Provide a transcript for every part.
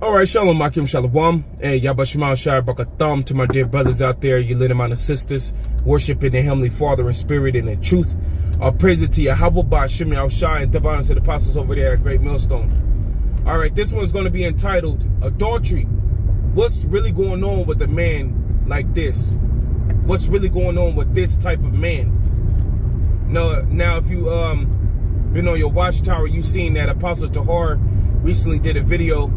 All right, shalom, Akim Shalom. Hey, Yabashima Shai Bakatham to my dear brothers out there, you little amount of sisters, worshiping the Heavenly Father in spirit and in truth. All praises to Yahweh Shimi Al Shai and divine to the apostles over there at Great Millstone. All right, this one's going to be entitled Adultery. What's really going on with a man like this? What's really going on with this type of man? Now, if you been on your watchtower, you've seen that Apostle Tahar recently did a video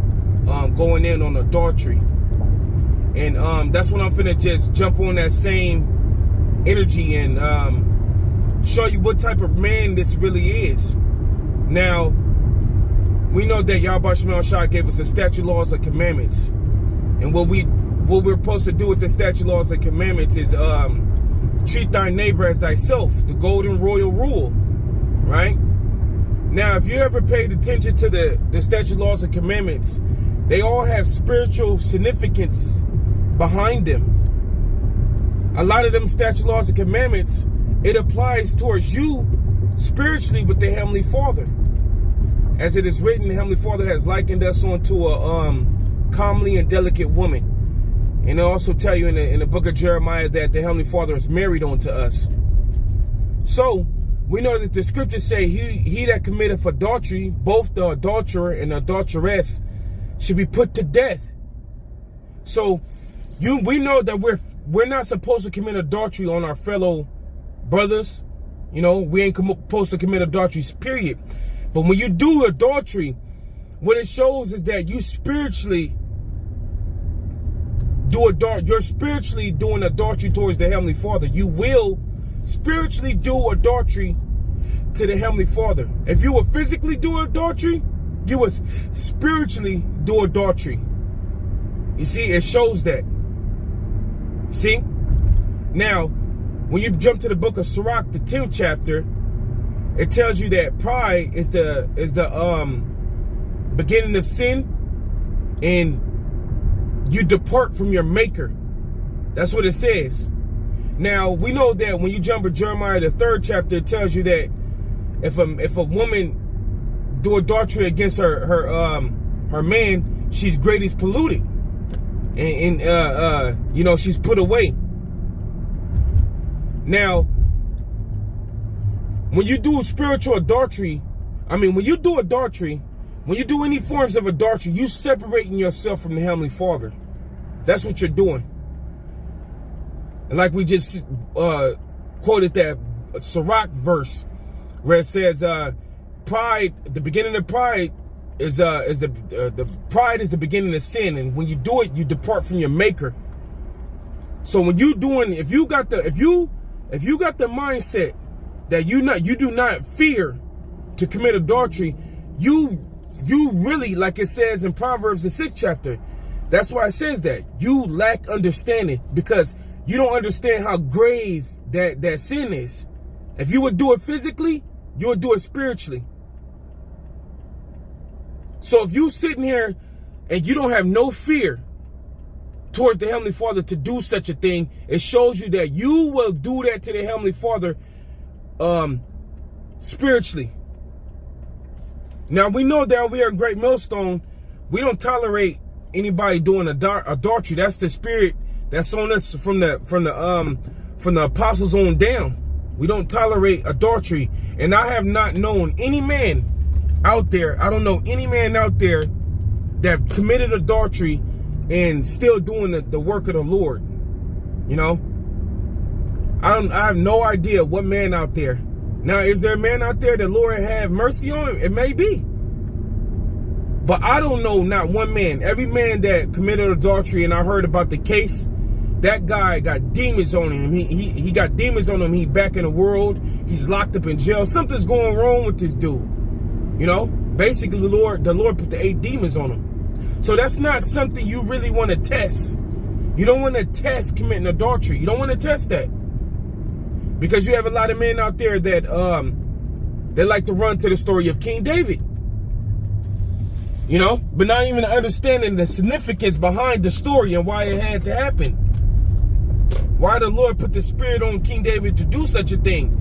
going in on adultery, and that's when I'm finna just jump on that same energy and show you what type of man this really is. Now, we know that Yahweh Shemel Shah gave us the statute, laws, and commandments, and what we're supposed to do with the statute, laws, and commandments is treat thy neighbor as thyself, the golden royal rule, right? Now, if you ever paid attention to the statute, laws, and commandments, they all have spiritual significance behind them. A lot of them statute, laws, and commandments, it applies towards you spiritually with the Heavenly Father. As it is written, the Heavenly Father has likened us unto a comely and delicate woman. And it also tell you in the book of Jeremiah that the Heavenly Father is married unto us. So, we know that the scriptures say he that committeth adultery, both the adulterer and the adulteress, should be put to death. So we know that we're not supposed to commit adultery on our fellow brothers. You know, we ain't supposed to commit adultery, period. But when you do adultery, what it shows is that you spiritually you're spiritually doing adultery towards the Heavenly Father. You will spiritually do adultery to the Heavenly Father. If you will physically do adultery, you will spiritually do adultery. You see, it shows that. See? Now, when you jump to the book of Sirach, the 10th chapter, it tells you that pride is the beginning of sin, and you depart from your maker. That's what it says. Now, we know that when you jump to Jeremiah, the 3rd chapter, it tells you that if a woman do adultery against her man, she's greatly polluted, and you know, she's put away. Now, when you do spiritual adultery, when you do adultery, when you do any forms of adultery, you separating yourself from the Heavenly Father. That's what you're doing. And like we just quoted that Sirach verse where it says, pride, the beginning of pride is the pride is the beginning of sin, and when you do it, you depart from your maker. So when you doing, if you got the mindset that you do not fear to commit adultery, you really, like it says in Proverbs the 6th chapter, that's why it says that you lack understanding, because you don't understand how grave that sin is. If you would do it physically, you would do it spiritually. So if you sitting here and you don't have no fear towards the Heavenly Father to do such a thing, it shows you that you will do that to the Heavenly Father spiritually. Now, we know that over here in Great Millstone, we don't tolerate anybody doing adultery. That's the spirit that's on us from the apostles on down. We don't tolerate adultery. And I have not known any man out there, I don't know any man out there that committed adultery and still doing the work of the Lord. You know, I have no idea what man out there. Now, is there a man out there that Lord have mercy on? It may be. But I don't know not one man. Every man that committed adultery, and I heard about the case, that guy got demons on him. He got demons on him. He back in the world. He's locked up in jail. Something's going wrong with this dude. You know, basically the Lord put the 8 demons on him. So that's not something you really want to test. You don't want to test committing adultery. You don't want to test that. Because you have a lot of men out there that they like to run to the story of King David. You know, but not even understanding the significance behind the story and why it had to happen. Why the Lord put the spirit on King David to do such a thing.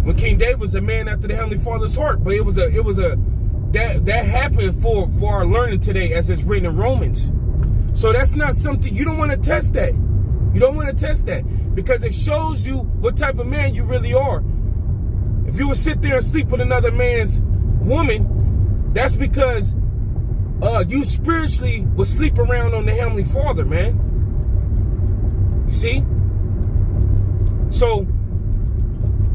When King David was a man after the Heavenly Father's heart, but it was a that happened for our learning today, as it's written in Romans. So that's not something, you don't want to test that. You don't want to test that, because it shows you what type of man you really are. If you would sit there and sleep with another man's woman, that's because you spiritually would sleep around on the Heavenly Father, man. You see? So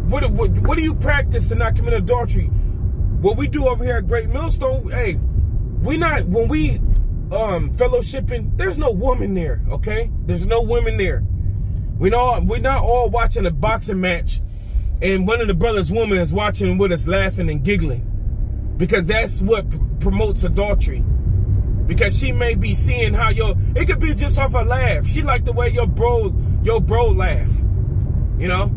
what do you practice to not commit adultery? What we do over here at Great Millstone, hey, when we fellowshipping, there's no woman there, okay? There's no women there. We're not all watching a boxing match and one of the brothers' women is watching with us, laughing and giggling, because that's what promotes adultery. Because she may be seeing how it could be just off a laugh. She like the way your bro laugh, you know?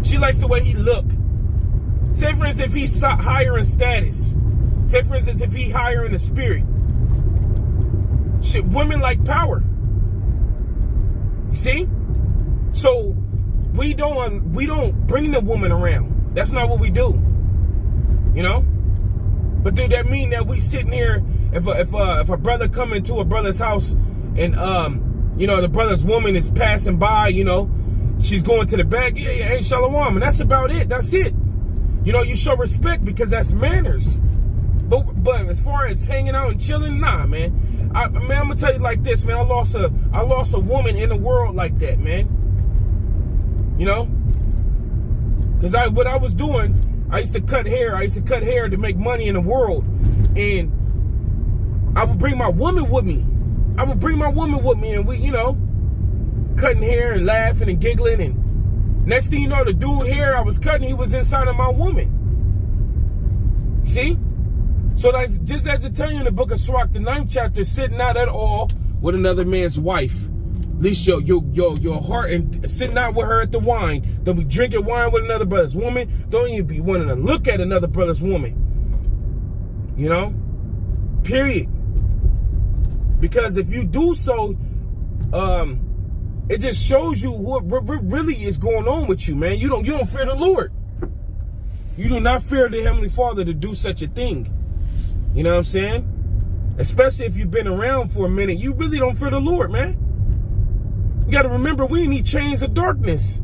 She likes the way he look. Say for instance, if he's higher in status. Say for instance, if he higher in the spirit. Women like power. You see? So we don't bring the woman around. That's not what we do. You know? But do that mean that we sitting here, if a brother come into a brother's house and you know, the brother's woman is passing by, you know, she's going to the back, yeah, hey, shalom, and that's about it. That's it. You know, you show respect because that's manners. But as far as hanging out and chilling, nah, man. I'm gonna tell you like this, man. I lost a woman in the world like that, man. You know, because what I was doing, I used to cut hair. I used to cut hair to make money in the world, and I would bring my woman with me. And we, you know, cutting hair and laughing and giggling, and next thing you know, the dude hair I was cutting, he was inside of my woman. See? So that's just as it tells you in the book of Sirach, the 9th chapter, sitting not at all with another man's wife. At least your heart, and sitting out with her at the wine. Don't be drinking wine with another brother's woman. Don't even be wanting to look at another brother's woman. You know? Period. Because if you do so, it just shows you what really is going on with you, man. You don't fear the Lord. You do not fear the Heavenly Father to do such a thing. You know what I'm saying? Especially if you've been around for a minute, you really don't fear the Lord, man. You got to remember, we need chains of darkness.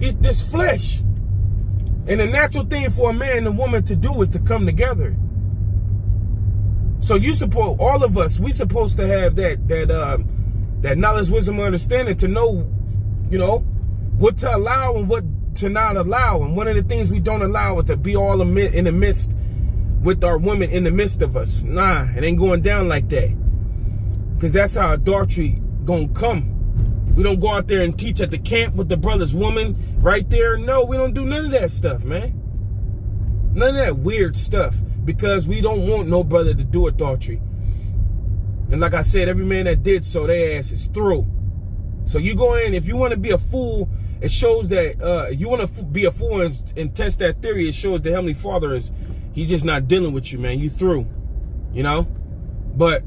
It's this flesh. And the natural thing for a man and a woman to do is to come together. So all of us, we supposed to have that knowledge, wisdom, and understanding to know, you know, what to allow and what to not allow. And one of the things we don't allow is to be all in the midst with our women in the midst of us. Nah, it ain't going down like that. Because that's how adultery gonna come. We don't go out there and teach at the camp with the brother's woman right there. No, we don't do none of that stuff, man. None of that weird stuff. Because we don't want no brother to do adultery. And like I said, every man that did so, their ass is through. So you go in, if you want to be a fool, it shows that, you want to be a fool and test that theory, it shows the Heavenly Father he's just not dealing with you, man. You through, you know? But,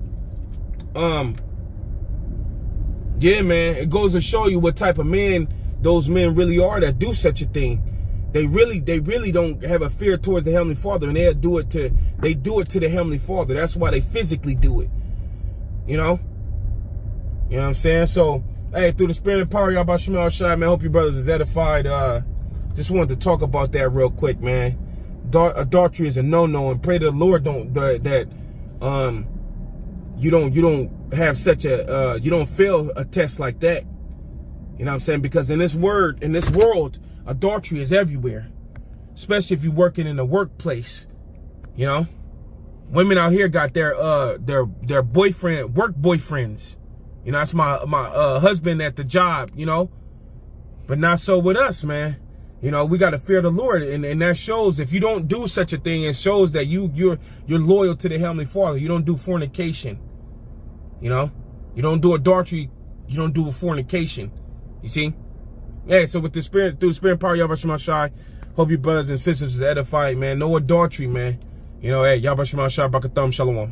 yeah, man, it goes to show you what type of men those men really are that do such a thing. They really don't have a fear towards the Heavenly Father, and they do it to the Heavenly Father. That's why they physically do it. You know? You know what I'm saying? So, hey, through the spirit and power, y'all about Shemel Shai, man, I hope you brothers is edified. Just wanted to talk about that real quick, man. Adultery is a no-no, and pray to the Lord you don't have such a you don't fail a test like that. You know what I'm saying? Because in this world, adultery is everywhere, especially if you're working in the workplace. You know, women out here got their work boyfriends. You know, that's my husband at the job. You know, but not so with us, man. You know, we got to fear the Lord, and that shows if you don't do such a thing, it shows that you're loyal to the Heavenly Father. You don't do fornication. You know, you don't do adultery. You don't do fornication. You see? Yeah, so with the spirit, through the spirit and power, Yahweh Shema Shai, hope you brothers and sisters is edified, man. No adultery, man. You know, hey, Yahweh Shema Shai, Brakatham, Shalom.